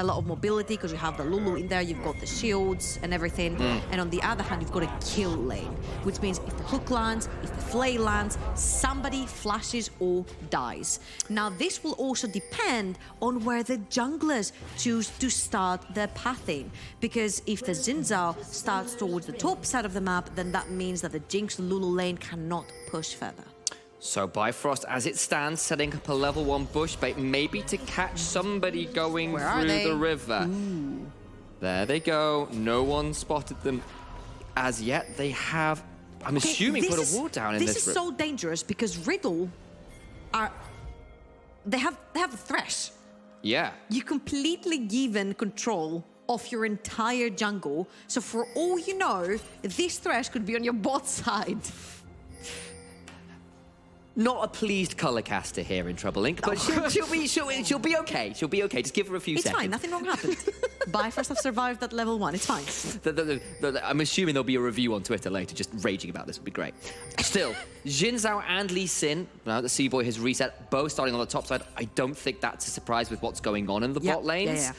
a lot of mobility because you have the Lulu in there, you've got the shields and everything. And on the other hand, you've got a kill lane, which means if the hook lands, if the flay lands, somebody flashes or dies. Now, this will also depend on where the junglers choose to start their pathing, because if the Xin Zhao starts towards the top side of the map, then that means that the Jinx Lulu lane cannot push further. So Bifrost, as it stands, setting up a level 1 bush bait, maybe to catch somebody going through the river. Ooh. There they go. No one spotted them as yet. They have, I'm assuming, put a wall down in this. This is so dangerous because Riddle they have a Thresh. Yeah. You completely given control of your entire jungle. So for all you know, this Thresh could be on your bot side. Not a pleased color caster here in Trouble Inc, but she'll be okay. She'll be okay. Just give her a few seconds. It's fine. Nothing wrong happened. Bifrost have survived at level 1. It's fine. I'm assuming there'll be a review on Twitter later, just raging about this. Would be great. Still, Xin Zhao and Lee Sin, now the C-Boy has reset, both starting on the top side. I don't think that's a surprise with what's going on in the bot lanes. Yeah.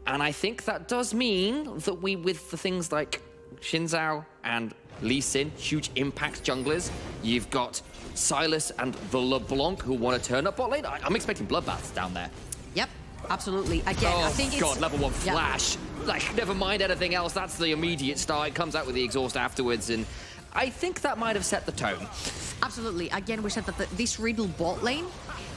And I think that does mean that with the things like Xin Zhao and Lee Sin, huge impact junglers, you've got Silas and the LeBlanc who want to turn up bot lane. I'm expecting bloodbaths down there. Yep, absolutely. Again, I think it's... God, level 1 flash. Like, never mind anything else. That's the immediate start. It comes out with the exhaust afterwards, and I think that might have set the tone. Absolutely. Again, we said that this Riddle bot lane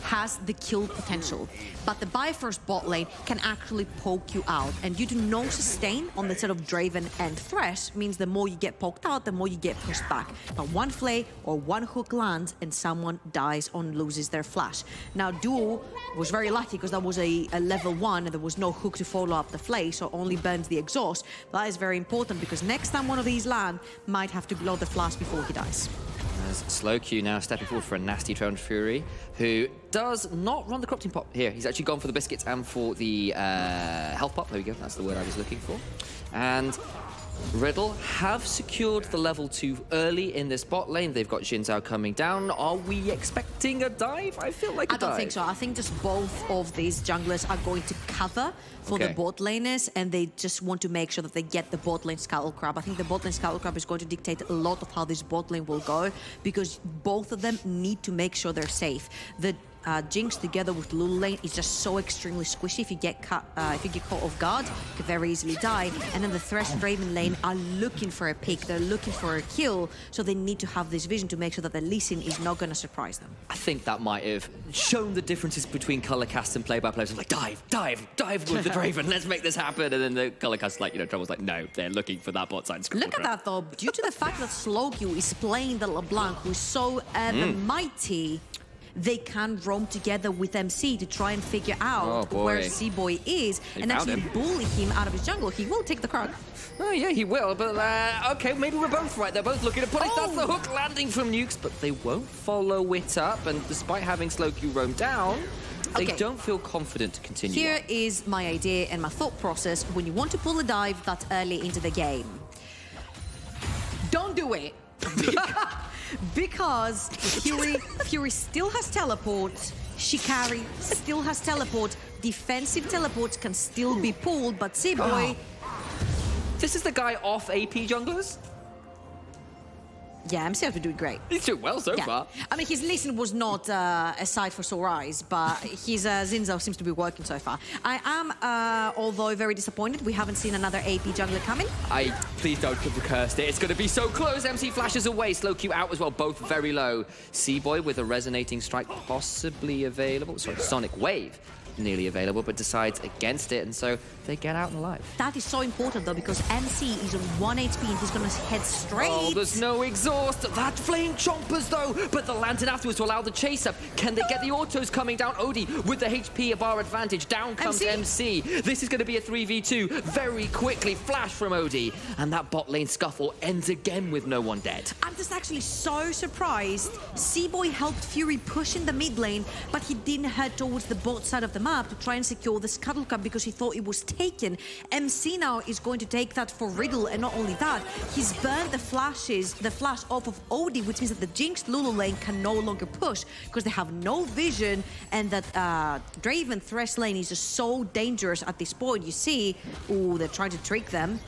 has the kill potential, but the Bifrost bot lane can actually poke you out, and due to no sustain on the side of Draven and Thresh means the more you get poked out, the more you get pushed back. But one flay or one hook lands and someone dies or loses their flash. Now Duo was very lucky because that was a level 1 and there was no hook to follow up the flay, so only burns the exhaust. That is very important because next time one of these land, might have to blow the flash before he dies. As Slow Q now stepping forward for a nasty Trojan Fury, who does not run the corrupting pop here. He's actually gone for the biscuits and for the health pop. There we go, that's the word I was looking for. And Riddle have secured the level 2 early in this bot lane. They've got Xin Zhao coming down. Are we expecting a dive? I feel like a dive. I don't think so. I think just both of these junglers are going to cover for the bot laners, and they just want to make sure that they get the bot lane Scuttle Crab. I think the bot lane Scuttle Crab is going to dictate a lot of how this bot lane will go, because both of them need to make sure they're safe. The Jinx together with Lulu lane is just so extremely squishy. If you get caught off guard, you can very easily die. And then the Thresh and Draven lane are looking for a pick. They're looking for a kill, so they need to have this vision to make sure that the Lee Sin is not going to surprise them. I think that might have shown the differences between color cast and play-by-play. Like, dive with the Draven. Let's make this happen. And then the color cast, like, Trouble's like, no, they're looking for that bot side. Look at that though. Due to the fact that Slowq is playing the LeBlanc, who's so mighty, they can roam together with MC to try and figure out where C-Boy is and actually bully him out of his jungle. He will take the croc. Oh, yeah, he will, but okay, maybe we're both right. They're both looking to put it. That's the hook landing from Nukes, but they won't follow it up, and despite having Slowq roam down, they don't feel confident to continue. Here is my idea and my thought process when you want to pull a dive that early into the game. Don't do it. Because Fury still has teleport, Shikari still has teleport, defensive teleports can still be pulled, but C-Boy... This is the guy off AP junglers? Yeah, MC has been doing great. He's doing well so far. I mean, his listen was not a sight for sore eyes, but his Xin Zhao seems to be working so far. I am, although very disappointed, we haven't seen another AP jungler coming. Please don't curse it. It's going to be so close. MC flashes away. Slowq out as well, both very low. C-Boy with a resonating strike possibly available. Sorry, Sonic Wave nearly available, but decides against it, and so they get out alive. That is so important though, because MC is on 1 HP and he's gonna head straight. Oh, there's no exhaust. That flame chompers though, but the lantern afterwards to allow the chase up. Can they get the autos coming down? Odie with the HP bar advantage. Down comes MC. This is going to be a 3v2 very quickly. Flash from Odie, and that bot lane scuffle ends again with no one dead. I'm just actually so surprised. C-Boy helped Fury push in the mid lane, but he didn't head towards the bot side of the map. map to try and secure the Scuttle Cup because he thought it was taken. MC now is going to take that for Riddle, and not only that, he's burned the flash off of Odie, which means that the Jinx Lulu lane can no longer push because they have no vision, and that Draven Thresh lane is just so dangerous at this point. You see, ooh, they're trying to trick them.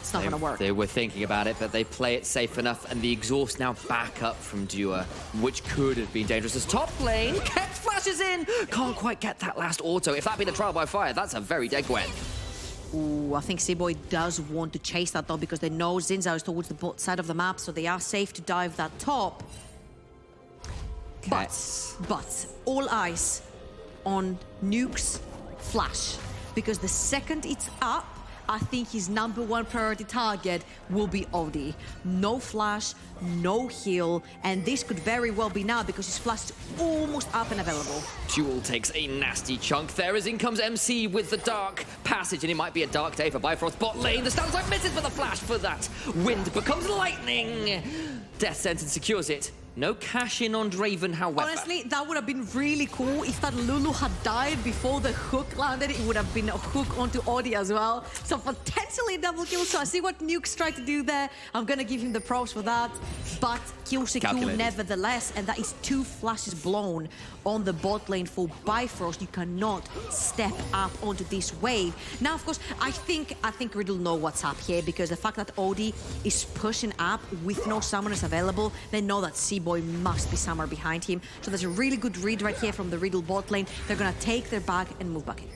It's not going to work. They were thinking about it, but they play it safe enough, and the exhaust now back up from Dua, which could have been dangerous. As top lane, Kept flashes in! Can't quite get that last auto. If that be the trial by fire, that's a very dead Gwen. Ooh, I think C-Boy does want to chase that though, because they know Xin Zhao is towards the bot side of the map, so they are safe to dive that top. But all eyes on Nuke's flash, because the second it's up, I think his #1 priority target will be Odie. No flash, no heal, and this could very well be now because his flash is almost up and available. Duel takes a nasty chunk there as in comes MC with the Dark Passage, and it might be a dark day for Bifrost bot lane. The stun side misses, but the flash for that wind becomes lightning. Death Sentence secures it. No cash in on Draven, however. Honestly, that would have been really cool if that Lulu had died before the hook landed. It would have been a hook onto Odie as well. So potentially a double kill. So I see what Nuke's tried to do there. I'm going to give him the props for that. But kill secure nevertheless. And that is 2 flashes blown on the bot lane for Bifrost. You cannot step up onto this wave. Now, of course, I think Riddle know what's up here, because the fact that Odie is pushing up with no summoners available, they know that C-Boy must be somewhere behind him. So there's a really good read right here from the Riddle bot lane. They're going to take their back and move back in.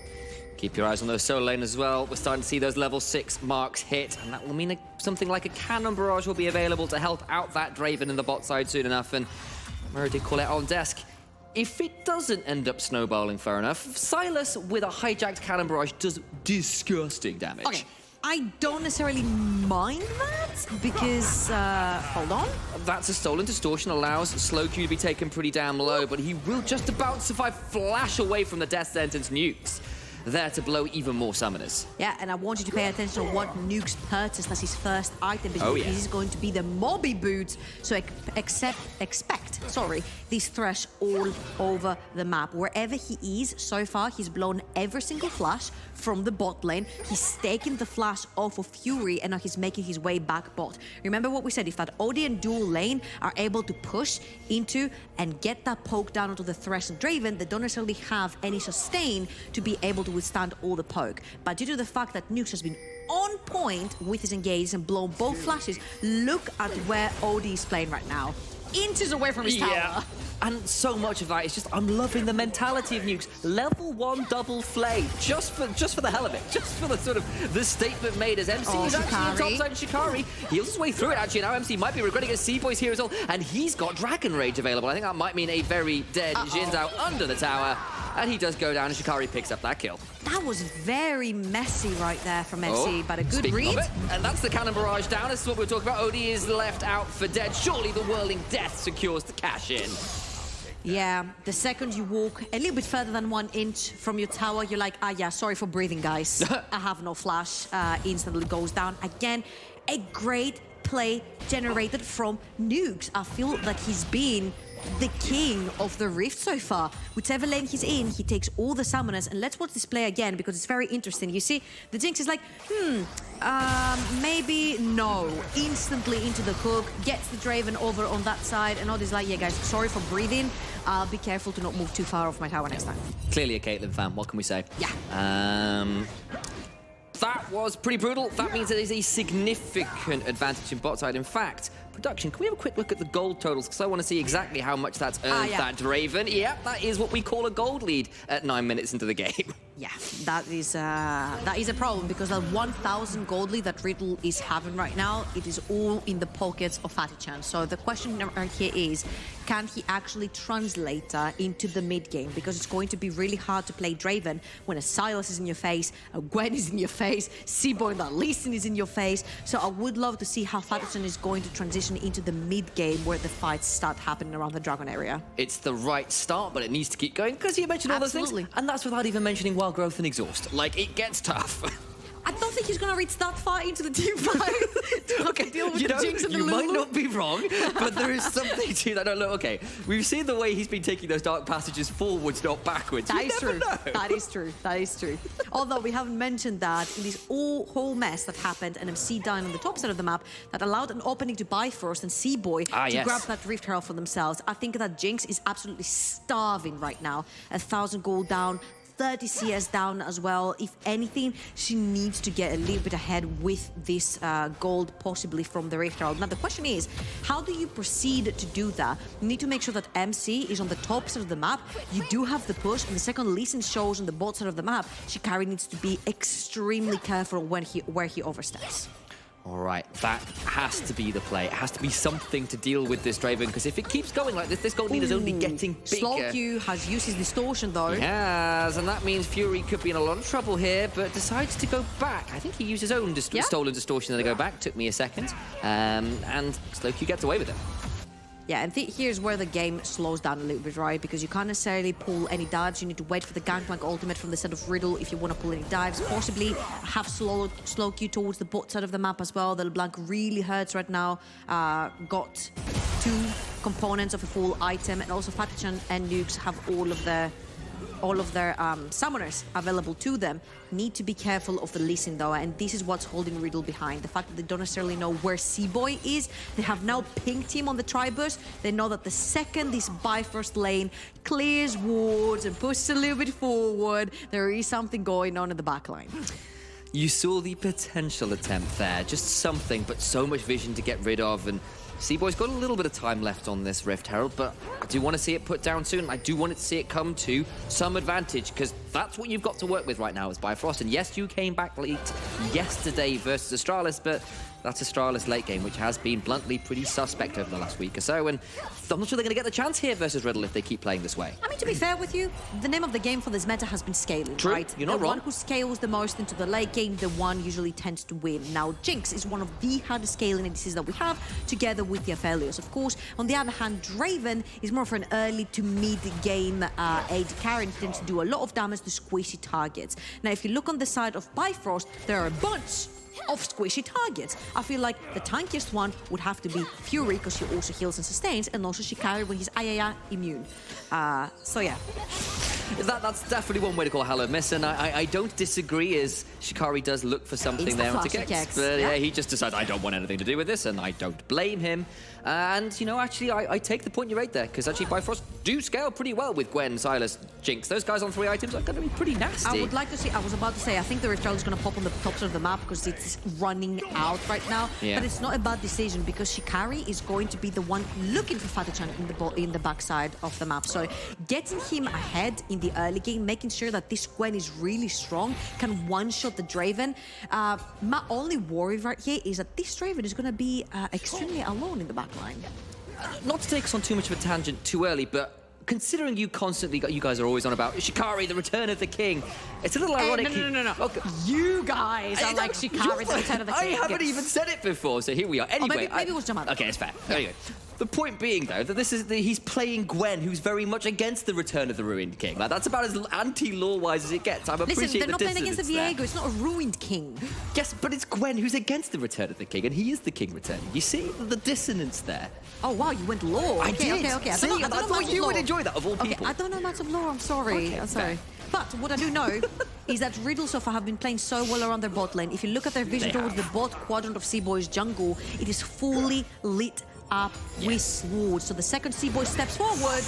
Keep your eyes on those solo lane as well. We're starting to see those level 6 marks hit, and that will mean something like a Cannon Barrage will be available to help out that Draven in the bot side soon enough. And Murray did call it on desk. If it doesn't end up snowballing far enough, Silas with a hijacked Cannon Barrage does disgusting damage. Okay. I don't necessarily mind that because, hold on. That's a stolen distortion, allows slow Q to be taken pretty damn low, but he will just about survive. Flash away from the Death Sentence Nukes. There to blow even more summoners. Yeah, and I want you to pay attention to what Nuke's purchased as his first item, because this is going to be the Mobby Boots. So expect this Thresh all over the map. Wherever he is so far, he's blown every single flash from the bot lane. He's taken the flash off of Fury, and now he's making his way back bot. Remember what we said, if that Odie and dual lane are able to push into and get that poke down onto the Thresh and Draven, they don't necessarily have any sustain to be able to withstand all the poke. But due to the fact that Nukes has been on point with his engage and blown both flashes, look at where Odie is playing right now. Inches away from his tower. And so much of that is just, I'm loving the mentality of Nukes. Level 1 double flay, just for the hell of it, just for the sort of the statement made as MC is actually in topside. Shikari heals his way through it. Actually, now MC might be regretting his C-Boys here as well, and he's got Dragon Rage available. I think that might mean a very dead Xin Zhao under the tower, and he does go down, and Shikari picks up that kill. That was very messy right there from MC, but a good read. And that's the Cannon Barrage down. This is what we were talking about. Odie is left out for dead. Surely the Whirling Death secures the cash in. Yeah, the second you walk a little bit further than 1 inch from your tower, you're like, yeah, sorry for breathing, guys. I have no flash. Instantly goes down. Again, a great play generated from Nukes. I feel like he's been the king of the Rift so far. Whichever lane he's in, he takes all the summoners. And let's watch this play again, because it's very interesting. You see, the Jinx is like, maybe no. Instantly into the hook, gets the Draven over on that side, and Odie's like, yeah, guys, sorry for breathing. I'll be careful to not move too far off my tower next time. Clearly a Caitlyn fan, what can we say? Yeah. That was pretty brutal. That means there is a significant advantage in bot side. In fact, production, can we have a quick look at the gold totals? Because I want to see exactly how much that's earned that Draven. Yeah, that is what we call a gold lead at 9 minutes into the game. Yeah, that is a problem, because that 1,000 gold lead that Riddle is having right now, it is all in the pockets of Fatty Chan. So the question right here is, can he actually translate into the mid game? Because it's going to be really hard to play Draven when a Silas is in your face, a Gwen is in your face, C-Boy and that Lee Sin is in your face. So I would love to see how Fatty Chan is going to transition into the mid game, where the fights start happening around the Dragon area. It's the right start, but it needs to keep going, because you mentioned all those things, and that's without even mentioning wild growth and exhaust. Like, it gets tough. I don't think he's gonna reach that far into the team fight to have to deal with the Jinx and the you Lulu. might not be wrong, but there is something to that. No, look, okay, we've seen the way he's been taking those dark passages forwards, not backwards. That You is never true. know. That is true. That is true. Although we haven't mentioned that in this whole mess that happened, NMC down on the top side of the map that allowed an opening to Bifrost and Seaboy to yes. grab that Rift Herald for themselves. I think that Jinx is absolutely starving right now. 1,000 gold down. 30 CS down as well. If anything, she needs to get a little bit ahead with this gold, possibly from the Rift Herald. Now, the question is, how do you proceed to do that? You need to make sure that MC is on the top side of the map. You do have the push, and the second Lee Sin shows on the bot side of the map, Shikari needs to be extremely careful when where he oversteps. All right, that has to be the play. It has to be something to deal with this Draven, because if it keeps going like this gold lead is only getting bigger. Slowq has used his distortion, though. He has, and that means Fury could be in a lot of trouble here, but decides to go back. I think he used his own stolen distortion and then go back. Took me a second. And Slowq gets away with it. Yeah, and here's where the game slows down a little bit, right? Because you can't necessarily pull any dives. You need to wait for the Gangplank ultimate from the side of Riddle if you want to pull any dives. Possibly have Slowq towards the bot side of the map as well. The LeBlanc really hurts right now. Got 2 components of a full item, and also Fatachan and Nukes have all of their summoners available to them. Need to be careful of the Lee Sin though, and this is what's holding Riddle behind. The fact that they don't necessarily know where Seaboy is. They have now pinged him on the Tribus. They know that the second this Bifrost lane clears wards and pushes a little bit forward, there is something going on in the backline. You saw the potential attempt there, just something, but so much vision to get rid of, and Seaboy's got a little bit of time left on this Rift Herald, but I do want to see it put down soon. I do want to see it come to some advantage, because that's what you've got to work with right now as Bifrost. And yes, you came back late yesterday versus Astralis, but that's Astralis late game, which has been bluntly pretty suspect over the last week or so, and I'm not sure they're going to get the chance here versus Riddle if they keep playing this way. I mean, to be fair with you, the name of the game for this meta has been scaling, True. right? You're not the wrong. one who scales the most into the late game, the one usually tends to win. Now, Jinx is one of the hardest scaling ADCs that we have, together with the Aphelios, of course. On the other hand, Draven is more for an early to mid-game AD carry and tends to do a lot of damage to squishy targets. Now, if you look on the side of Bifrost, there are a bunch of squishy targets. I feel like the tankiest one would have to be Fury, because she also heals and sustains, and also Shikari when he's immune. So yeah. That's definitely one way to call Hallowed Miss, and I don't disagree, as Shikari does look for something there to get. But yeah, he just decides, I don't want anything to do with this, and I don't blame him. And, you know, actually, I take the point you made there, because actually Bifrost do scale pretty well with Gwen, Sylas, Jinx. Those guys on 3 items are going to be pretty nasty. I would like to see, I was about to say, I think the Rift Herald is going to pop on the top side of the map because it's running out right now. Yeah. But it's not a bad decision, because Shikari is going to be the one looking for Fatachan in the backside of the map. So getting him ahead in the early game, making sure that this Gwen is really strong, can one-shot the Draven. My only worry right here is that this Draven is going to be extremely alone in the backline. Not to take us on too much of a tangent too early, but considering you guys are always on about Shikari, the return of the king, it's a little ironic. No. Okay. You guys are like Shikari, the return of the king. I haven't even said it before, so here we are. Anyway, maybe it was Jamal. Okay, it's fair. Anyway, the point being, though, that he's playing Gwen, who's very much against the return of the ruined king. Like, that's about as anti-lore-wise as it gets. I appreciate Listen, they're not playing against the dissonance Viego. It's not a ruined king. Yes, but it's Gwen who's against the return of the king, and he is the king returning. You see the dissonance there? Oh, wow, you went lore. I did. Okay. See, I thought you would enjoy that, of all people. Okay, I don't know much of lore, I'm sorry. Okay, I'm sorry. But what I do know is that Riddle so far have been playing so well around their bot lane. If you look at their vision towards the bot quadrant of Seaboy's jungle, it is fully lit up with swords. So the second Seaboy steps forward,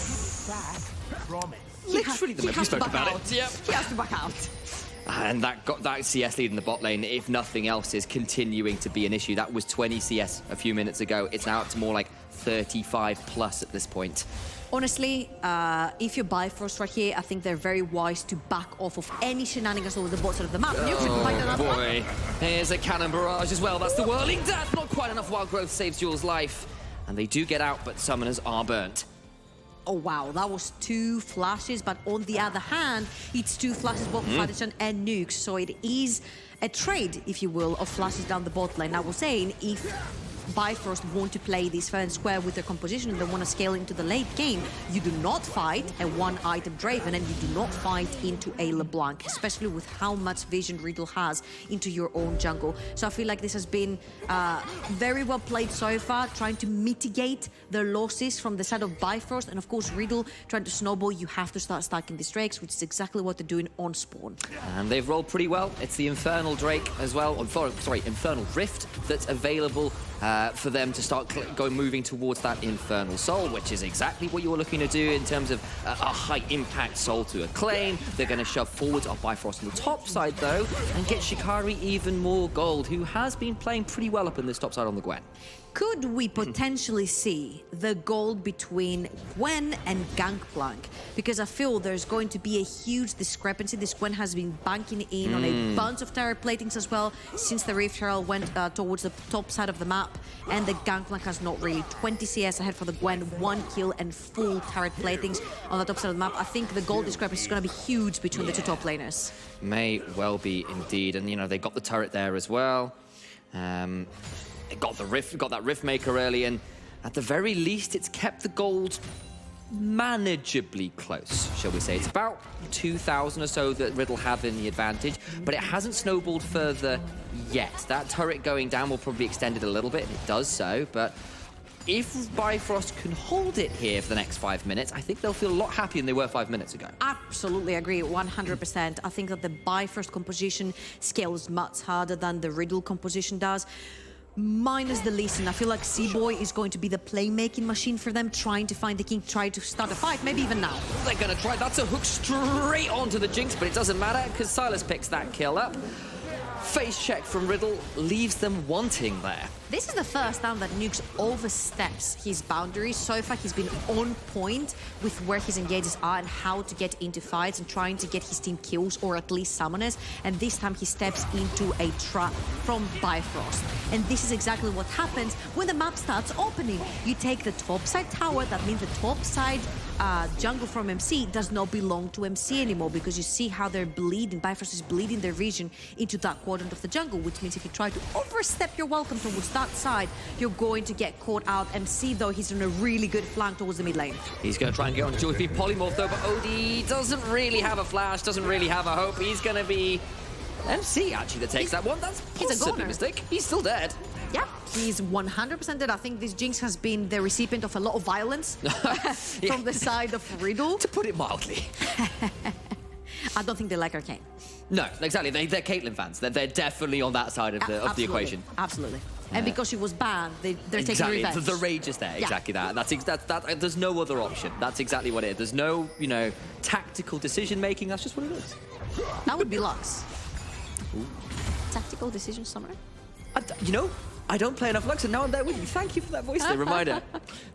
Literally the moment we spoke about it. Yep. He has to back out. And that CS lead in the bot lane, if nothing else, is continuing to be an issue. That was 20 CS a few minutes ago. It's now up to more like 35 plus at this point. Honestly, if you Bifrost right here, I think they're very wise to back off of any shenanigans over the bot side of the map. Oh boy, here's a cannon barrage as well. That's the whirling death. Not quite enough wild growth saves Jules' life. And they do get out, but summoners are burnt. Oh wow, that was 2 flashes, but on the other hand, it's 2 flashes both from Fatachan and Nukes, so it is a trade, if you will, of flashes down the bot lane. I was saying, if Bifrost want to play this fair and square with their composition and they want to scale into the late game, you do not fight a one-item Draven and you do not fight into a LeBlanc, especially with how much vision Riddle has into your own jungle. So I feel like this has been very well played so far, trying to mitigate the losses from the side of Bifrost, and of course Riddle trying to snowball. You have to start stacking these drakes, which is exactly what they're doing on spawn. And they've rolled pretty well. It's the Infernal Drake as well, Infernal Rift that's available for them to start moving towards that Infernal Soul, which is exactly what you were looking to do in terms of a high-impact soul to acclaim. They're going to shove forwards up Bifrost on the top side, though, and get Shikari even more gold, who has been playing pretty well up in this top side on the Gwen. Could we potentially see the gold between Gwen and Gangplank? Because I feel there's going to be a huge discrepancy. This Gwen has been banking in on a bunch of turret platings as well since the Rift Herald went towards the top side of the map, and the Gangplank has not really. 20 CS ahead for the Gwen, 1 kill and full turret platings on the top side of the map. I think the gold discrepancy is going to be huge between the two top laners. May well be indeed, and you know they got the turret there as well. It got that Rift Maker early, and at the very least, it's kept the gold manageably close, shall we say. It's about 2,000 or so that Riddle have in the advantage, but it hasn't snowballed further yet. That turret going down will probably extend it a little bit, and it does so, but if Bifrost can hold it here for the next 5 minutes, I think they'll feel a lot happier than they were 5 minutes ago. Absolutely agree, 100%. I think that the Bifrost composition scales much harder than the Riddle composition does. Minus the Lee Sin. I feel like C-Boy is going to be the playmaking machine for them, trying to find the king, try to start a fight, maybe even now. They're going to try. That's a hook straight onto the Jinx, but it doesn't matter because Silas picks that kill up. Face check from Riddle leaves them wanting there. This is the first time that Nukes oversteps his boundaries. So far, he's been on point with where his engages are and how to get into fights and trying to get his team kills or at least summoners. And this time, he steps into a trap from Bifrost. And this is exactly what happens when the map starts opening. You take the top side tower, that means the top side jungle from MC does not belong to MC anymore, because you see how they're bleeding. Bifrost is bleeding their vision into that quadrant of the jungle, which means if you try to overstep your welcome towards that side, you're going to get caught out. MC, though, he's on a really good flank towards the mid lane. He's going to try and get on to being polymorph, though, but OD doesn't really have a flash, doesn't really have a hope. He's going to be MC, actually, that takes that one. That's possibly a mistake. He's still dead. Yeah, he's 100% dead. I think this Jinx has been the recipient of a lot of violence from the side of Riddle. To put it mildly. I don't think they like Arcane. No, exactly. They're Caitlyn fans. They're definitely on that side of the equation. Absolutely. And because she was banned, they're taking revenge. The rage is there. Exactly that. And there's no other option. That's exactly what it is. There's no, tactical decision making. That's just what it is. That would be Lux. Ooh. Tactical decision summoner? I don't play enough Lux, and now I'm there with you. Thank you for that voice reminder.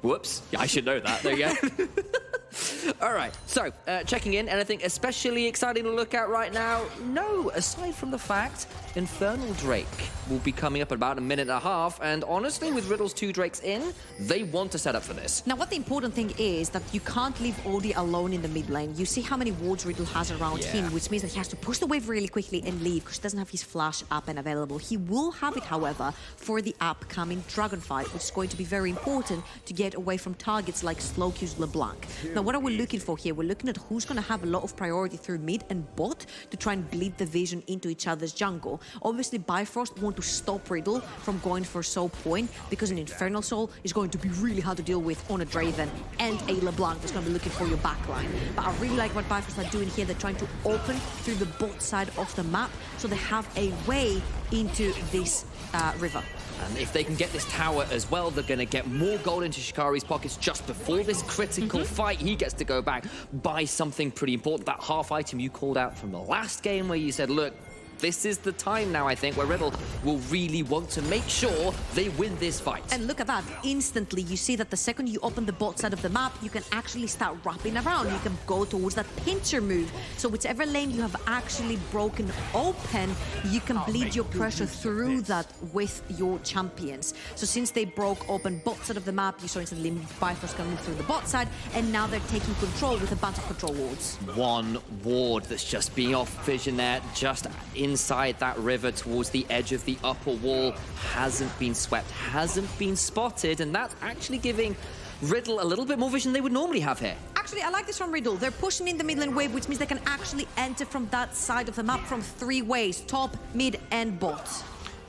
Whoops. Yeah, I should know that. There you go. All right, so checking in, anything especially exciting to look at right now? No, aside from the fact Infernal Drake will be coming up in about a minute and a half, and honestly, with Riddle's 2 Drakes in, they want to set up for this. Now, what the important thing is that you can't leave Odie alone in the mid lane. You see how many wards Riddle has around him, which means that he has to push the wave really quickly and leave because he doesn't have his flash up and available. He will have it, however, for the upcoming dragon fight, which is going to be very important to get away from targets like Slowq's LeBlanc. Now, what are we looking for here? We're looking at who's going to have a lot of priority through mid and bot to try and bleed the vision into each other's jungle. Obviously, Bifrost want to stop Riddle from going for Soul Point because an Infernal Soul is going to be really hard to deal with on a Draven and a LeBlanc that's going to be looking for your backline. But I really like what Bifrost are doing here. They're trying to open through the bot side of the map so they have a way into this river. And if they can get this tower as well, they're going to get more gold into Shikari's pockets just before this critical fight. He gets to go back, buy something pretty important. That half item you called out from the last game where you said, look, this is the time now, I think, where Riddle will really want to make sure they win this fight. And look at that. Instantly, you see that the second you open the bot side of the map, you can actually start wrapping around. You can go towards that pincher move. So whichever lane you have actually broken open, you can bleed your pressure through that with your champions. So since they broke open bot side of the map, you saw instantly Bifrost can move through the bot side, and now they're taking control with a bunch of control wards. One ward that's just being off vision there, just in inside that river towards the edge of the upper wall. Hasn't been swept, hasn't been spotted, and that's actually giving Riddle a little bit more vision they would normally have here. Actually, I like this from Riddle. They're pushing in the mid lane wave, which means they can actually enter from that side of the map from 3 ways, top, mid, and bot.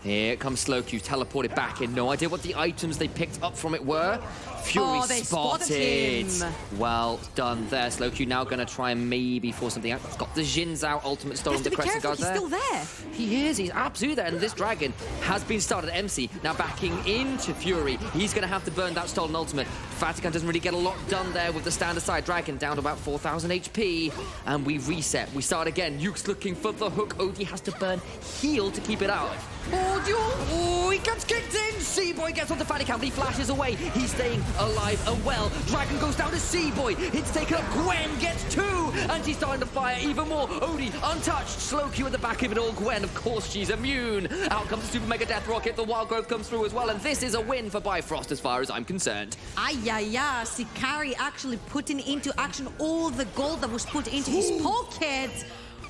Here comes Slowq, teleported back in. No idea what the items they picked up from it were. Fury they spotted. him. Well done there. Slowq now going to try and maybe force something out. He's got the Jin's out, ultimate stolen, the Crescent Guard he's there. still there. He is, he's absolutely there. And this dragon has been started. MC now backing into Fury. He's going to have to burn that stolen ultimate. Vatican doesn't really get a lot done there with the standard side. Dragon down to about 4,000 HP. And we reset. We start again. Yuke's looking for the hook. Odie has to burn heal to keep it out. Oh, he gets kicked in. C-Boy gets onto Vatican, but he flashes away. He's staying alive and well. Dragon goes down to C-Boy. It's taken up. Gwen gets 2. And she's starting to fire even more. Odie untouched. Slowq at the back of it all. Gwen, of course, she's immune. Out comes the Super Mega Death Rocket. The Wild Growth comes through as well. And this is a win for Bifrost as far as I'm concerned. Sikari actually putting into action all the gold that was put into his pocket.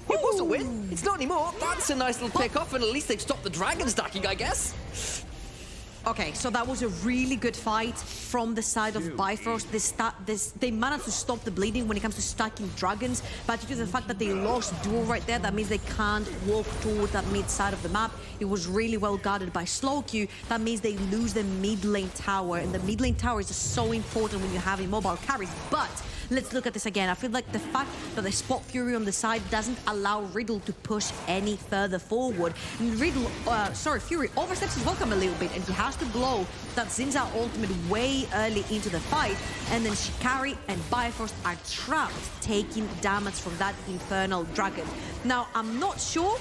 It was a win. It's not anymore. That's a nice little pick off, and at least they've stopped the dragon stacking, I guess. Okay, so that was a really good fight from the side of Bifrost. They managed to stop the bleeding when it comes to stacking dragons, but due to the fact that they lost duel right there, that means they can't walk toward that mid side of the map. It was really well guarded by Slowq. That means they lose the mid lane tower, and the mid lane tower is just so important when you have immobile carries. But let's look at this again. I feel like the fact that they spot Fury on the side doesn't allow Riddle to push any further forward. And Fury oversteps his welcome a little bit, and he has to blow that Zinza ultimate way early into the fight, and then Shikari and Bifrost are trapped, taking damage from that Infernal Dragon. Now, I'm not sure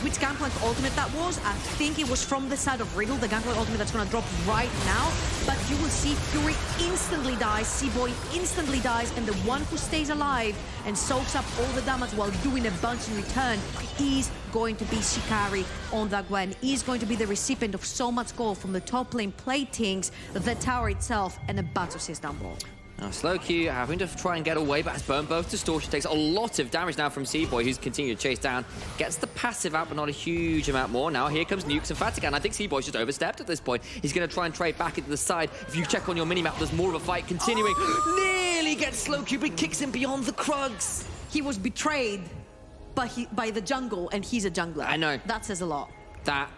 which Gangplank ultimate that was. I think it was from the side of Riddle, the Gangplank ultimate that's going to drop right now. But you will see Fury instantly dies, C-Boy instantly dies, and the one who stays alive and soaks up all the damage while doing a bunch in return is going to be Shikari on that Gwen. Is going to be the recipient of so much gold from the top lane platings, the tower itself, and a bunch of CS down below. Now, Slowq having to try and get away, but has burned both Distortion. Takes a lot of damage now from C-Boy, who's continued to chase down. Gets the passive out, but not a huge amount more. Now, here comes Nukes and Vatican. I think C-Boy's just overstepped at this point. He's going to try and trade back into the side. If you check on your minimap, there's more of a fight continuing. Nearly gets Slowq, but kicks him beyond the Krugs. He was betrayed by the jungle, and he's a jungler. I know. That says a lot. That,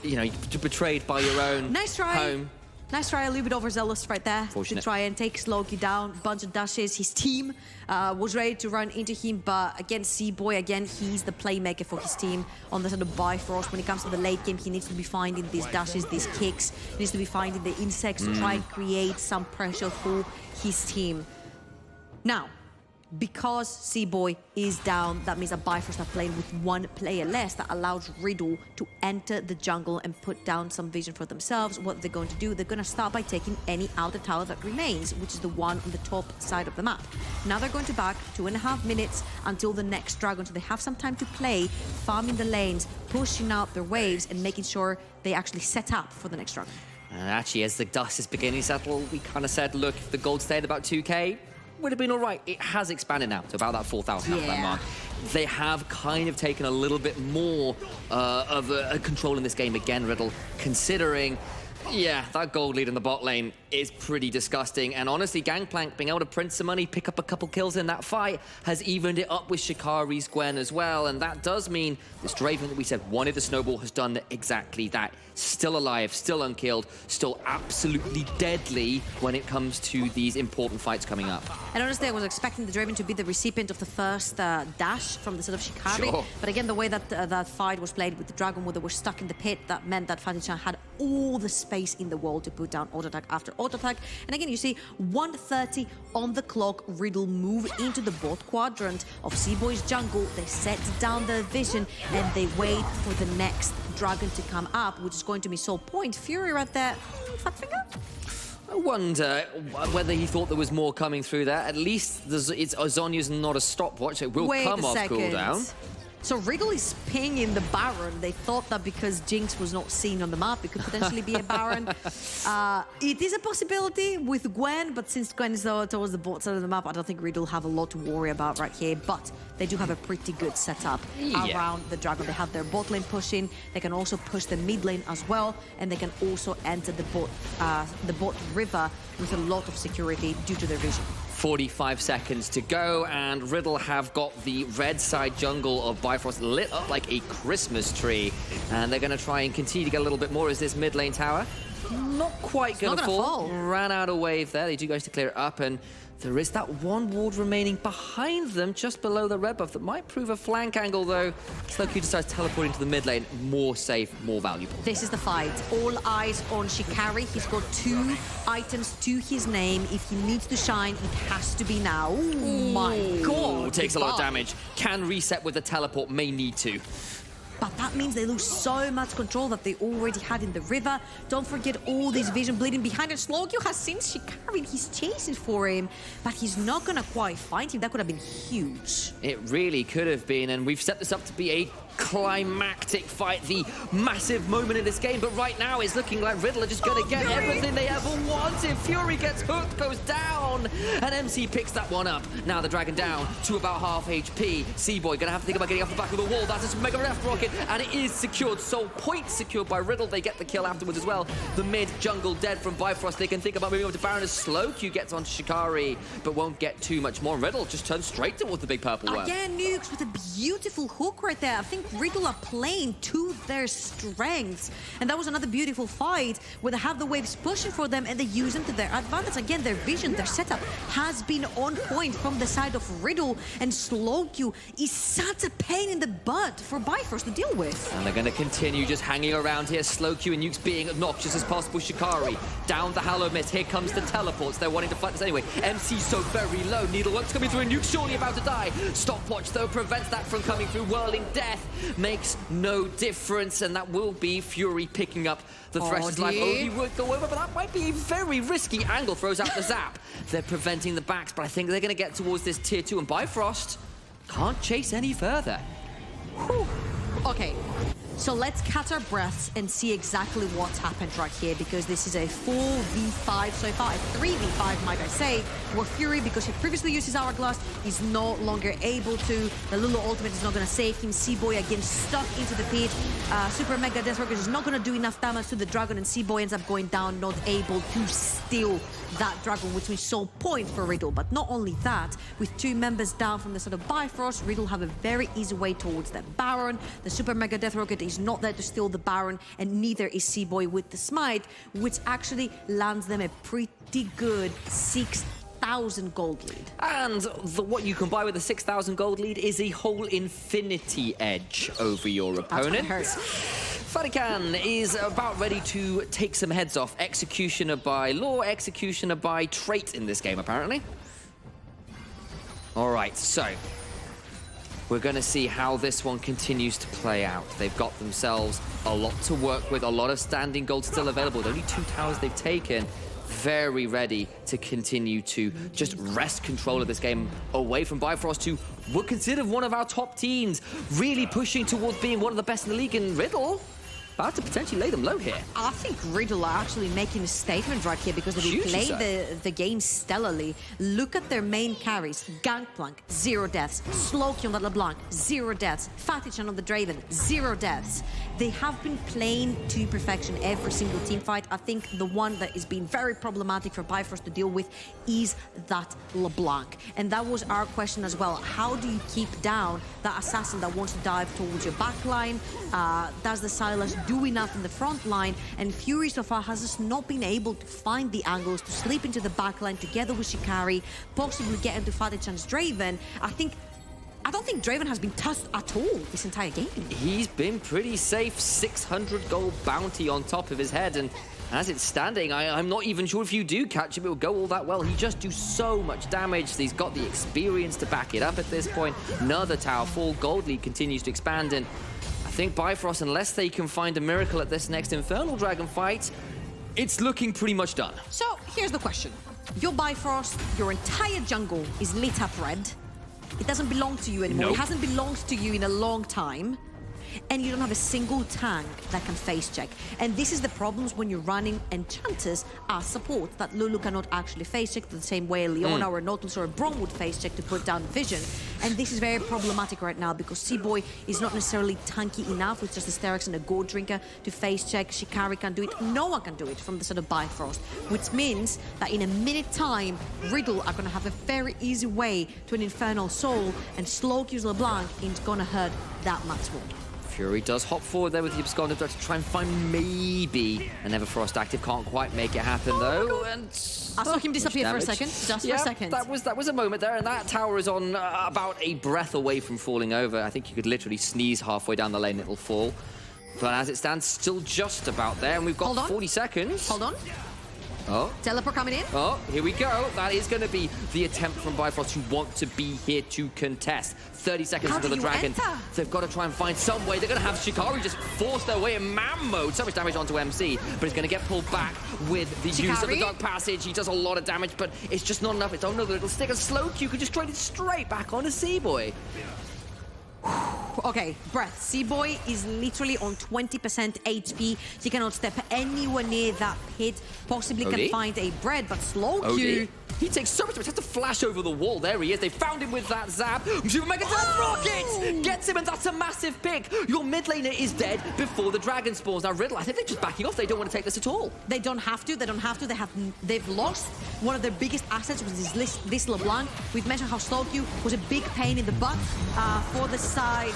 you know, betrayed by your own nice try. home. Nice try, a little bit overzealous right there to try and take Slowq down. Bunch of dashes. His team was ready to run into him, but again, C-Boy, again, he's the playmaker for his team on the side of Bifrost. When it comes to the late game, he needs to be finding these dashes, these kicks. He needs to be finding the insects to try and create some pressure for his team. Now, because C-Boy is down, that means that Bifrost are playing with one player less. That allows Riddle to enter the jungle and put down some vision for themselves. What they're going to do, they're going to start by taking any outer tower that remains, which is the one on the top side of the map. Now they're going to back 2.5 minutes until the next dragon, so they have some time to play, farming the lanes, pushing out their waves, and making sure they actually set up for the next dragon. And actually, as the dust is beginning to settle, we kind of said, look, if the gold stayed about 2k, would have been all right. It has expanded now to about that 4,000 mark. They have kind of taken a little bit more of a control in this game again, Riddle, considering, yeah, that gold lead in the bot lane is pretty disgusting. And honestly, Gangplank being able to print some money, pick up a couple kills in that fight, has evened it up with Shikari's Gwen as well. And that does mean this Draven that we said wanted the snowball has done exactly that. Still alive, still unkilled, still absolutely deadly when it comes to these important fights coming up. And honestly, I was expecting the Draven to be the recipient of the first dash from the side of Shikari. Sure. But again, the way that that fight was played with the Dragon, where they were stuck in the pit, that meant that Fatichan had all the space in the world to put down auto attack after auto attack. And again, you see 1:30 on the clock. Riddle move into the bot quadrant of C-Boy's jungle. They set down their vision and they wait for the next dragon to come up, which is going to be Soul Point. Fury right there. Fat finger? I wonder whether he thought there was more coming through there. At least Zonya's not a stopwatch. It will come off cooldown. So Riddle is pinging the Baron. They thought that because Jinx was not seen on the map, it could potentially be a Baron. It is a possibility with Gwen, but since Gwen is towards the bot side of the map, I don't think Riddle have a lot to worry about right here. But they do have a pretty good setup around the Dragon. They have their bot lane pushing. They can also push the mid lane as well, and they can also enter the bot river with a lot of security due to their vision. 45 seconds to go, and Riddle have got the red side jungle of Bifrost lit up like a Christmas tree. And they're going to try and continue to get a little bit more as this mid lane tower not quite going to fall. Ran out of wave there. They do go to clear it up, and there is that one ward remaining behind them, just below the red buff. That might prove a flank angle, though. Slowq decides teleporting to the mid lane. More safe, more valuable. This is the fight. All eyes on Shikari. He's got 2 items to his name. If he needs to shine, it has to be now. Oh my god. Takes a lot of damage. Can reset with the teleport, may need to. But that means they lose so much control that they already had in the river. Don't forget all this vision bleeding behind it. Slowq has seen Shikari. He's chasing for him, but he's not going to quite find him. That could have been huge. It really could have been, and we've set this up to be a climactic fight, the massive moment in this game, but right now it's looking like Riddle are just going to get everything they ever wanted. Fury gets hooked, goes down, and MC picks that one up. Now the Dragon down to about half HP. C-Boy going to have to think about getting off the back of the wall. That's a mega left rocket, and it is secured. So point secured by Riddle. They get the kill afterwards as well. The mid jungle dead from Bifrost. They can think about moving over to Baron as Slowq gets on Shikari, but won't get too much more. Riddle just turns straight towards the big purple worm. Again, Nukes with a beautiful hook right there. I think Riddle are playing to their strengths, and that was another beautiful fight where they have the waves pushing for them and they use them to their advantage. Again, their vision, their setup has been on point from the side of Riddle, and Slowq is such a pain in the butt for Bifrost to deal with. And they're going to continue just hanging around here. Slowq and Nukes being obnoxious as possible. Shikari down the Hallow Mist. Here comes the teleports. They're wanting to fight this anyway. MC so very low. Needlework's coming through, and Nukes surely about to die. Stopwatch though prevents that from coming through. Whirling Death makes no difference, and that will be Fury picking up the Thresher's life. Only would go over, but that might be a very risky angle. Throws out the zap. They're preventing the backs, but I think they're going to get towards this tier 2, and Bifrost can't chase any further. Whew. Okay, so let's catch our breaths and see exactly what's happened right here, because this is a 4v5 so far, a 3v5 might I say, where Fury, because he previously used his Hourglass, is no longer able to. The Lulu ultimate is not going to save him. C-Boy again stuck into the pit. Super Mega Death Rocket is not going to do enough damage to the Dragon, and C-Boy ends up going down, not able to steal that Dragon, which means so point for Riddle. But not only that, with 2 members down from the side of Bifrost, Riddle have a very easy way towards the Baron. The Super Mega Death Rocket is not there to steal the Baron, and neither is C-Boy with the Smite, which actually lands them a pretty good 6,000 gold lead. And what you can buy with a 6,000 gold lead is a whole infinity edge over your opponent. Farikan is about ready to take some heads off. Executioner by law, executioner by trait in this game, apparently. All right, so we're going to see how this one continues to play out. They've got themselves a lot to work with, a lot of standing gold still available. Only 2 towers they've taken. Very ready to continue to just wrest control of this game away from Bifrost, who were considered one of our top teams, really pushing towards being one of the best in the league. And Riddle about to potentially lay them low here. I think Riddle are actually making a statement right here, because they've played the game stellarly. Look at their main carries. Gangplank, 0 deaths. Slowq on the LeBlanc, 0 deaths. Fatichan on the Draven, 0 deaths. They have been playing to perfection every single team fight. I think the one that has been very problematic for Bifrost to deal with is that LeBlanc. And that was our question as well. How do you keep down that assassin that wants to dive towards your backline? Does the Silas do enough in the front line? And Fury so far has just not been able to find the angles to slip into the backline together with Shikari, possibly get into Fatichan's Draven. I don't think Draven has been touched at all this entire game. He's been pretty safe. 600 gold bounty on top of his head, and as it's standing, I'm not even sure if you do catch him, it will go all that well. He just do so much damage. He's got the experience to back it up at this point. Another tower, 4 gold lead continues to expand, and I think Bifrost, unless they can find a miracle at this next Infernal Dragon fight, it's looking pretty much done. So here's the question. You're Bifrost, your entire jungle is lit up red. It doesn't belong to you anymore. Nope. It hasn't belonged to you in a long time. And you don't have a single tank that can face check. And this is the problems when you're running enchanters as support, that Lulu cannot actually face check the same way Leona or a Nautilus or a Braum would face check to put down vision. And this is very problematic right now because Seaboy is not necessarily tanky enough with just a Sterak's and a Gold Drinker to face check. Shikari can do it. No one can do it from the sort of Bifrost, which means that in a minute time, Riddle are going to have a very easy way to an Infernal Soul, and Slowq's LeBlanc is going to hurt that much more. Fury does hop forward there with the Absconder to try and find maybe an Everfrost active. Can't quite make it happen though. And I saw him disappear for a second, just for a second. That was a moment there, and that tower is on about a breath away from falling over. I think you could literally sneeze halfway down the lane, it'll fall. But as it stands, still just about there, and we've got 40 seconds. Hold on. Oh. Teleport coming in. Oh, here we go. That is going to be the attempt from Bifrost, who want to be here to contest. 30 seconds until the Dragon. They've got to try and find some way. They're going to have Shikari just force their way in man mode. So much damage onto MC, but he's going to get pulled back with the use of the Dark Passage. He does a lot of damage, but it's just not enough. It's don't know that it'll stick. A Slowq could just trade it straight back onto Seaboy. Okay, breath. Seaboy is literally on 20% HP. He cannot step anywhere near that pit. Possibly can find a bread, but Slowq. He takes so much damage. Has to flash over the wall. There he is. They found him with that zap. Super Mega Death Rocket gets him, and that's a massive pick. Your mid laner is dead before the dragon spawns. Now Riddle, I think they're just backing off. They don't want to take this at all. They don't have to. They don't have to. They've lost one of their biggest assets, which is this LeBlanc. We've mentioned how Slowq was a big pain in the butt for the side.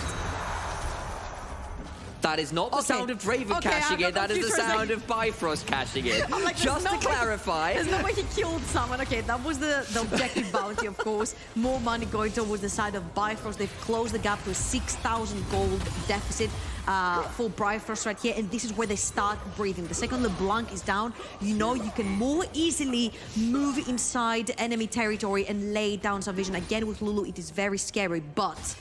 That is not the sound of Draven cashing in. That is the sound of Bifrost cashing in. Like, just to clarify. There's no way he killed someone. Okay, that was the objective bounty, of course. More money going towards the side of Bifrost. They've closed the gap to a 6,000 gold deficit for Bifrost right here. And this is where they start breathing. The second LeBlanc is down, you know you can more easily move inside enemy territory and lay down some vision. Again, with Lulu, it is very scary, but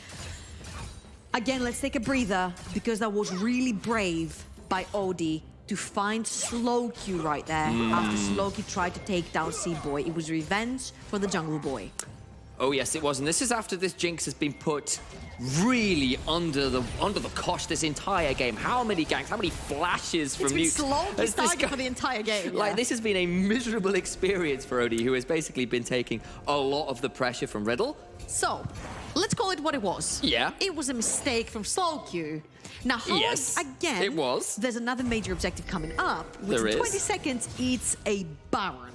again, let's take a breather, because that was really brave by Odie to find Slowq right there after Slowq tried to take down Seaboy. It was revenge for the Jungle Boy. Oh yes, it was, and this is after this Jinx has been put really under the cosh this entire game. How many ganks, how many flashes from you? It's been Slowq's target for the entire game. Like, this has been a miserable experience for Odie, who has basically been taking a lot of the pressure from Riddle. So, let's call it what it was. Yeah. It was a mistake from Slowq. Now, again, it was. There's another major objective coming up. Which There in is. 20 seconds, it's a Baron.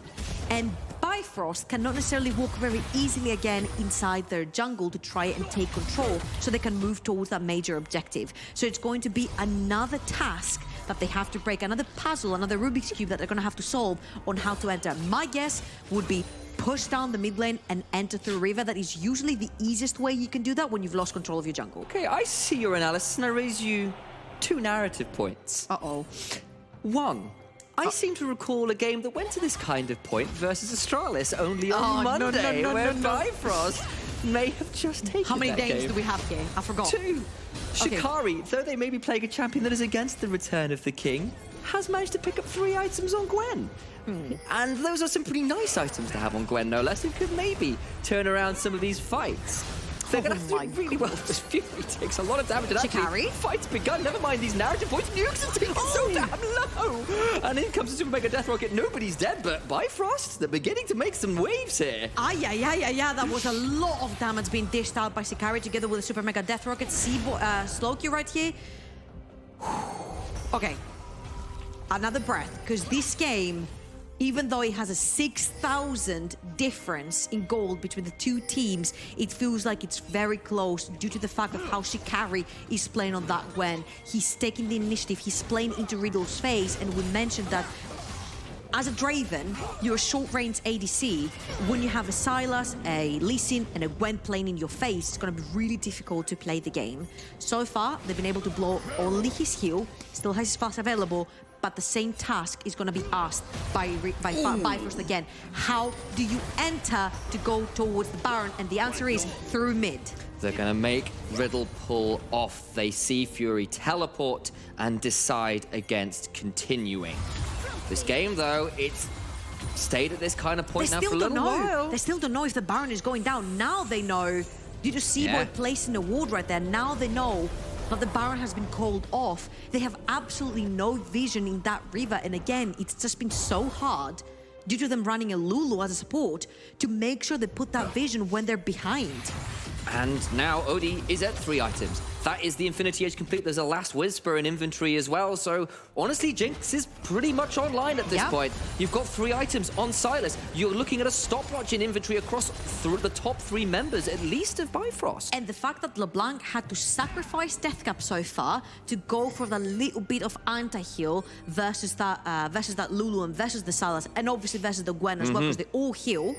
And Bifrost cannot necessarily walk very easily again inside their jungle to try and take control so they can move towards that major objective. So it's going to be another task that they have to break, another puzzle, another Rubik's Cube that they're going to have to solve on how to enter. My guess would be push down the mid lane and enter through River. That is usually the easiest way you can do that when you've lost control of your jungle. Okay, I see your analysis, and I raise you 2 narrative points. Uh-oh. 1. I seem to recall a game that went to this kind of point versus Astralis only on Monday, where Bifrost may have just taken How many that games game. do we have here? I forgot. 2. Shikari, though they may be playing a champion that is against the return of the king, has managed to pick up 3 items on Gwen. And those are some pretty nice items to have on Gwen, no less, who could maybe turn around some of these fights. They're going to have to do really well. This Fury takes a lot of damage. And Shikari? actually, fight's begun. Never mind these narrative points. Nukes are taken so damn low. And in comes the Super Mega Death Rocket. Nobody's dead, but Bifrost, they're beginning to make some waves here. Yeah. That was a lot of damage being dished out by Shikari together with the Super Mega Death Rocket. Slowq right here. Okay. Another breath, because this game, even though it has a 6,000 difference in gold between the two teams, it feels like it's very close due to the fact of how Shikari is playing on that Gwen. He's taking the initiative, he's playing into Riddle's face, and we mentioned that as a Draven, you're a short-range ADC. When you have a Sylas, a Lee Sin, and a Gwen playing in your face, it's going to be really difficult to play the game. So far, they've been able to blow only his heal, still has his fast available, but the same task is going to be asked by Bifrost again. How do you enter to go towards the Baron? And the answer is through mid. They're going to make Riddle pull off. They see Fury teleport and decide against continuing. This game, though, it's stayed at this kind of point now for a little while. They still don't know if the Baron is going down. Now they know due to Seaboy placing a ward right there. Now they know that the Baron has been called off. They have absolutely no vision in that river. And again, it's just been so hard due to them running a Lulu as a support to make sure they put that vision when they're behind. And now Odie is at 3 items. That is the Infinity Edge complete. There's a last Whisper in inventory as well. So honestly, Jinx is pretty much online at this point. You've got 3 items on Silas. You're looking at a stopwatch in inventory across the top 3 members, at least of Bifrost. And the fact that LeBlanc had to sacrifice Death Cap so far to go for the little bit of anti-heal versus that Lulu and versus the Silas, and obviously versus the Gwen as well, because they all heal,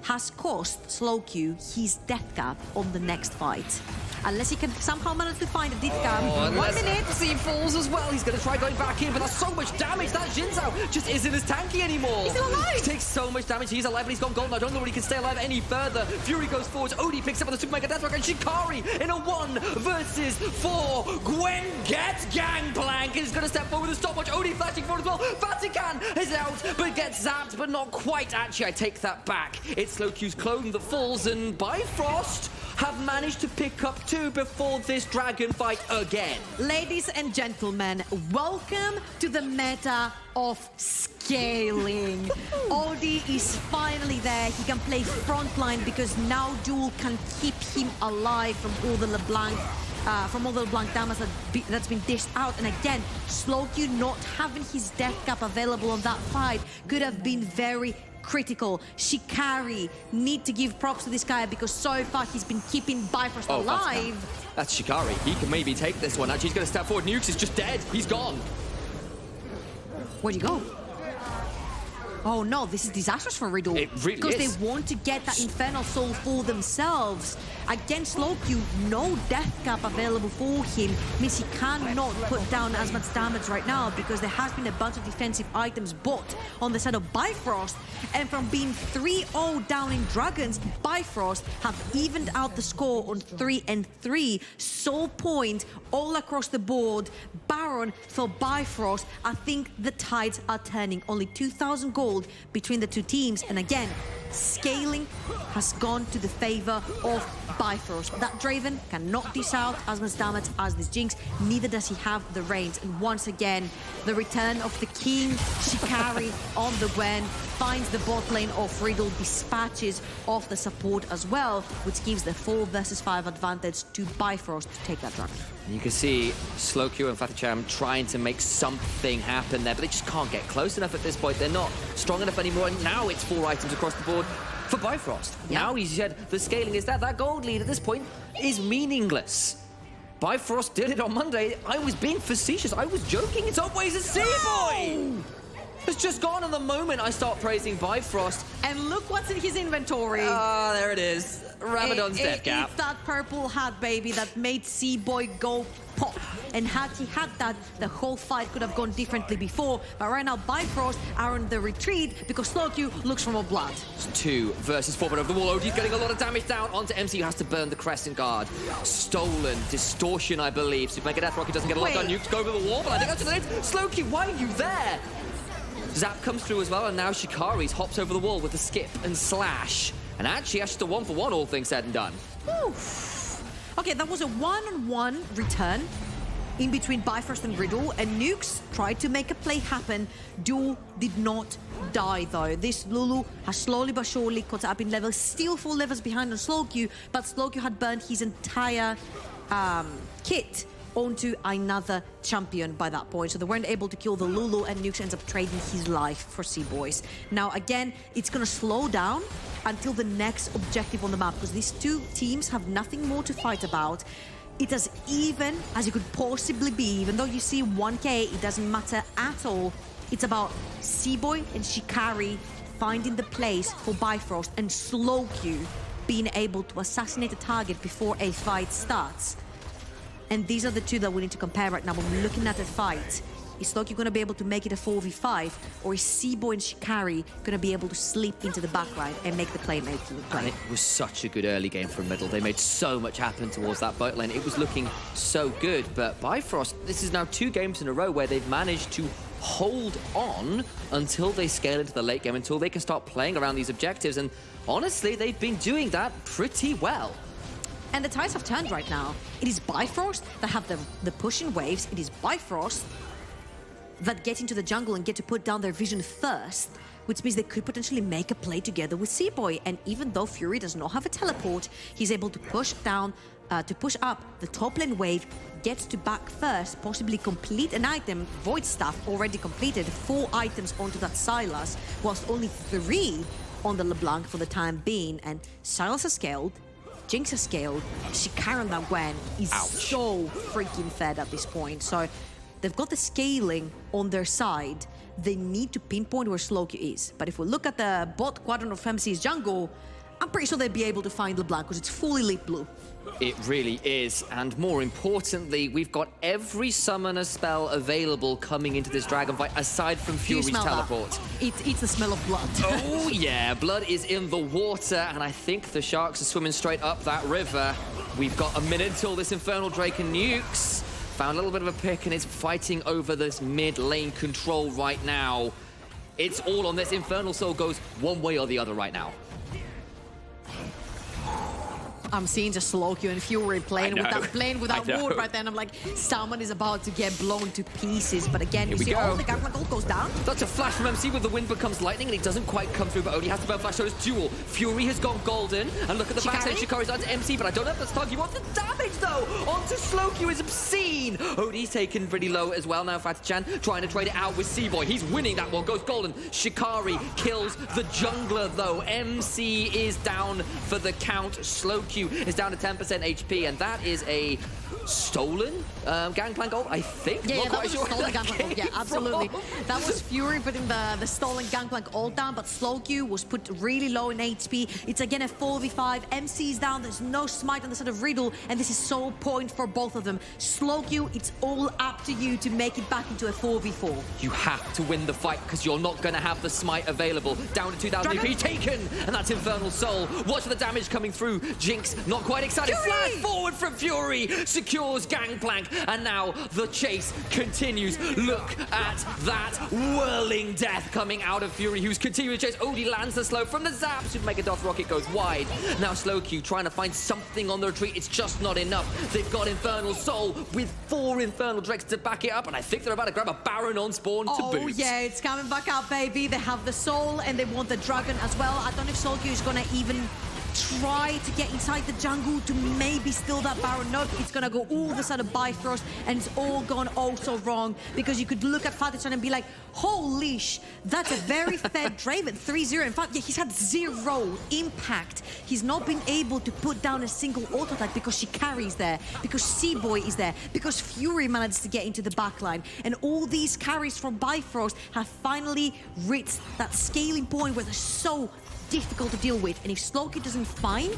has cost Slowq his Death Cap on the next fight. Unless he can somehow manage to find a Death Cap. 1 minute. He falls as well. He's going to try going back in, but that's so much damage. That Jin Zhao just isn't as tanky anymore. He's still alive. He takes so much damage. He's alive, but he's gone golden. I don't know if he can stay alive any further. Fury goes forward. Odie picks up on the Super Mega Deathrock, and Shikari in a 1 versus 4. Gwen gets gangplank. Is going to step forward with a stopwatch. Odie flashing forward as well. Vatican is out, but gets zapped, but not quite. Actually, I take that back. It's Slowq's clone that falls, and Bifrost have managed to pick up 2 before this dragon fight again. Ladies and gentlemen, welcome to the meta of scaling. Odie is finally there. He can play frontline because now Duel can keep him alive from all the LeBlanc damage that's been dished out. And again, Slowq not having his Death Cap available on that fight could have been very critical. Shikari, need to give props to this guy because so far he's been keeping Bifrost alive. That's Shikari. He can maybe take this one. Actually, he's going to step forward. Nukes is just dead. He's gone. Where'd he go? Oh no, this is disastrous for Riddle. It really because is. They want to get that Infernal Soul for themselves. Against Slowq, no Death Cap available for him means he cannot put down as much damage right now because there has been a bunch of defensive items bought on the side of Bifrost. And from being 3-0 down in Dragons, Bifrost have evened out the score on 3-3. Soul point all across the board. Baron for Bifrost. I think the tides are turning. Only 2,000 gold between the 2 teams. And again, scaling has gone to the favor of Bifrost. That Draven cannot dish out as much damage as this Jinx, neither does he have the range. And once again, the return of the King, Shikari on the Gwen, finds the bot lane of Riddle, dispatches off the support as well, which gives the 4 versus 5 advantage to Bifrost to take that dragon. You can see Slowq and Faticham trying to make something happen there, but they just can't get close enough at this point. They're not strong enough anymore, and now it's 4 items across the board for Bifrost. Now he said the scaling is that gold lead at this point is meaningless. Bifrost did it on Monday. I was being facetious. I was joking. It's always a C-boy! It's just gone in the moment I start praising Bifrost. And look what's in his inventory. Ah, there it is. Ramadan's Death Cap. It's that purple hat, baby, that made C-Boy go pop. And had he had that, the whole fight could have gone differently before. But right now, Bifrost are on the retreat because Slowq looks for more blood. It's 2 versus 4, but over the wall, Odie's getting a lot of damage down onto MC, who has to burn the Crescent Guard. Stolen. Distortion, I believe. Super Mega Death Rocket doesn't get a lot done. Nukes go over the wall, but I think that's just it. Slowq, why are you there? Zap comes through as well, and now Shikari's hops over the wall with a skip and slash. And actually, that's just a 1-for-1, all things said and done. Oof. Okay, that was a 1-on-1 return in between Bifrost and Riddle, and Nukes tried to make a play happen. Duel did not die, though. This Lulu has slowly but surely caught up in levels, still 4 levels behind on Slowq, but Slowq had burned his entire kit onto another champion by that point. So they weren't able to kill the Lulu, and Nukes ends up trading his life for C-Boys. Now, again, it's going to slow down until the next objective on the map, because these 2 teams have nothing more to fight about. It's as even as it could possibly be. Even though you see 1K, it doesn't matter at all. It's about C-Boy and Shikari finding the place for Bifrost, and Slowq being able to assassinate a target before a fight starts. And these are the 2 that we need to compare right now when we're looking at a fight. Is Slowq going to be able to make it a 4v5, or is C-Boy and Shikari going to be able to slip into the backline and make the playmaking play? And it was such a good early game from Riddle. They made so much happen towards that bot lane. It was looking so good, but Bifrost, this is now 2 games in a row where they've managed to hold on until they scale into the late game, until they can start playing around these objectives. And honestly, they've been doing that pretty well. And the tides have turned right now. It is Bifrost that have the pushing waves. It is Bifrost that get into the jungle and get to put down their vision first, which means they could potentially make a play together with Seaboy. And even though Fury does not have a teleport, he's able to push down, to push up the top lane wave, gets to back first, possibly complete an item. Void Staff already completed 4 items onto that Sylas, whilst only 3 on the LeBlanc for the time being. And Sylas has scaled, Jinx has scaled, Shikara and that Gwen is so freaking fed at this point. So they've got the scaling on their side. They need to pinpoint where Slowq is. But if we look at the bot quadrant of MC's jungle, I'm pretty sure they'd be able to find LeBlanc because it's fully lit blue. It really is, and more importantly, we've got every summoner spell available coming into this dragon fight, aside from Fury's teleport. It's the smell of blood. Oh yeah, blood is in the water, and I think the sharks are swimming straight up that river. We've got a minute until this Infernal Drake and nukes. Found a little bit of a pick, and it's fighting over this mid lane control right now. It's all on this. Infernal Soul goes one way or the other right now. I'm seeing just Slowq and Fury playing without ward right then. I'm like, someone is about to get blown to pieces. But again, you see all the gangplank ult goes down. That's a flash from MC with the wind becomes lightning, and it doesn't quite come through, but Odie has to burn flash, so it's duel. Fury has gone golden, and look at the backside. Shikari's onto MC, but I don't have the stun. He wants the damage, though! Onto Slowq is obscene! Odie's taken pretty low as well now. Fatih-chan trying to trade it out with Seaboy. He's winning that one, goes golden. Shikari kills the jungler, though. MC is down for the count. Slowq is down to 10% HP, and that is a stolen gangplank ult, I think. Yeah, Not that quite was sure a stolen gangplank ult. Yeah, absolutely. That was Fury putting the stolen gangplank ult down, but Slowq was put really low in HP. It's again a 4v5. MC's down. There's no smite on the side of Riddle, and this is so point for both of them. Slowq, it's all up to you to make it back into a 4v4. You have to win the fight because you're not going to have the smite available. Down to 2,000 HP taken, and that's Infernal Soul. Watch the damage coming through. Jinx, not quite excited. Fury! Flash forward from Fury, secures Gangplank, and now the chase continues. Look at that whirling death coming out of Fury, who's continuing to chase. Odie lands the slow from the zap. Super Mega Doth Rocket goes wide. Now Slowq trying to find something on the retreat. It's just not enough. They've got Infernal Soul with 4 Infernal Drakes to back it up, and I think they're about to grab a Baron on spawn to boot. Oh yeah, it's coming back up, baby. They have the soul, and they want the dragon as well. I don't know if Slowq is gonna even try to get inside the jungle to maybe steal that Baron. No, it's gonna go all the side of Bifrost, and it's all gone so wrong, because you could look at Fatih-chan and be like, holy sh, that's a very fed Draven. 3-0. In fact, yeah, he's had 0 impact. He's not been able to put down a single auto attack because Shikari's there, because Seaboy is there, because Fury managed to get into the backline, and all these carries from Bifrost have finally reached that scaling point where they're so difficult to deal with. And if Slowq doesn't find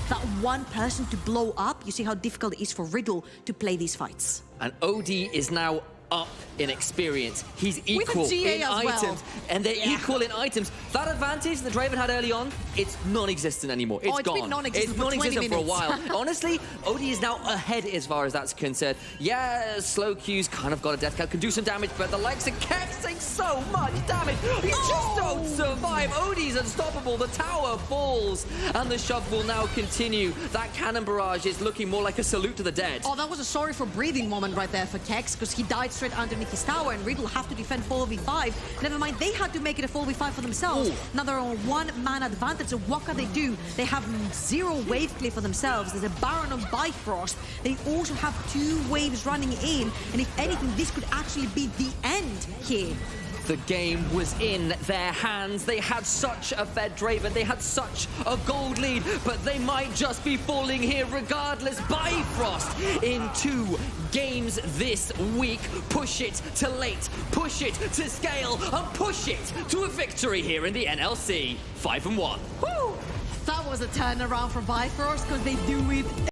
that one person to blow up, you see how difficult it is for Riddle to play these fights. And Odie is now up in experience. He's equal in items, and they're equal in items. That advantage that Draven had early on, it's non-existent anymore. It's gone. Been non-existent it's non-existent for a while. Honestly, Odie is now ahead as far as that's concerned. Yeah, Slowq's kind of got a death count, can do some damage, but the likes of Kex take so much damage. You just don't survive. Odie's unstoppable. The tower falls, and the shove will now continue. That cannon barrage is looking more like a salute to the dead. Oh, that was a sorry for breathing moment right there for Kex, because he died straight underneath his tower, and Riddle have to defend 4v5. Never mind, they had to make it a 4v5 for themselves. Now they're on 1-man advantage, so what can they do? They have 0 wave clear for themselves. There's a Baron on Bifrost. They also have 2 waves running in, and if anything, this could actually be the end here. The game was in their hands. They had such a fed Draven. They had such a gold lead, but they might just be falling here regardless. Bifrost in 2 games this week. Push it to late, push it to scale, and push it to a victory here in the NLC. 5-1. Woo! That was a turnaround for Bifrost, because they do it